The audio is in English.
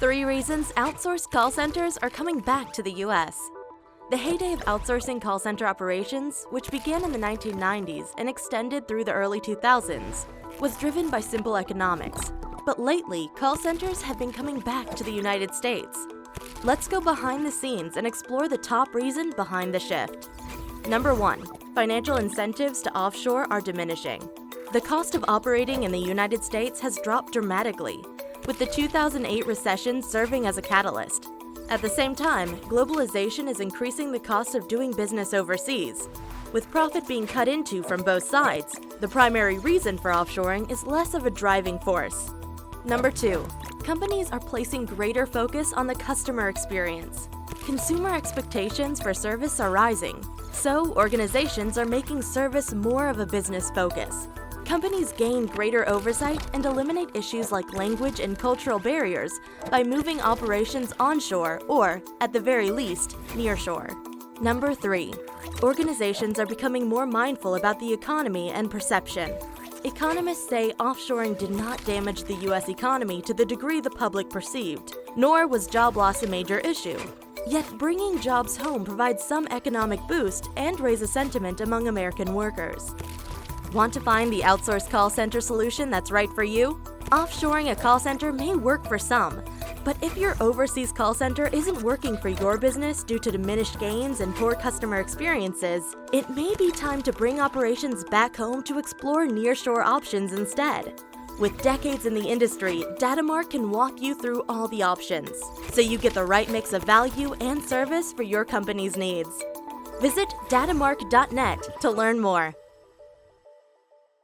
3 reasons outsourced call centers are coming back to the US. The heyday of outsourcing call center operations, which began in the 1990s and extended through the early 2000s, was driven by simple economics. But lately, call centers have been coming back to the United States. Let's go behind the scenes and explore the top reason behind the shift. Number 1. Financial incentives to offshore are diminishing. The cost of operating in the United States has dropped dramatically, with the 2008 recession serving as a catalyst. At the same time, globalization is increasing the cost of doing business overseas. With profit being cut into from both sides, the primary reason for offshoring is less of a driving force. Number 2. Companies are placing greater focus on the customer experience. Consumer expectations for service are rising, so organizations are making service more of a business focus. Companies gain greater oversight and eliminate issues like language and cultural barriers by moving operations onshore or, at the very least, nearshore. Number 3. Organizations are becoming more mindful about the economy and perception. Economists say offshoring did not damage the U.S. economy to the degree the public perceived, nor was job loss a major issue. Yet bringing jobs home provides some economic boost and raises sentiment among American workers. Want to find the outsourced call center solution that's right for you? Offshoring a call center may work for some, but if your overseas call center isn't working for your business due to diminished gains and poor customer experiences, it may be time to bring operations back home to explore nearshore options instead. With decades in the industry, DATAMARK can walk you through all the options, so you get the right mix of value and service for your company's needs. Visit datamark.net to learn more.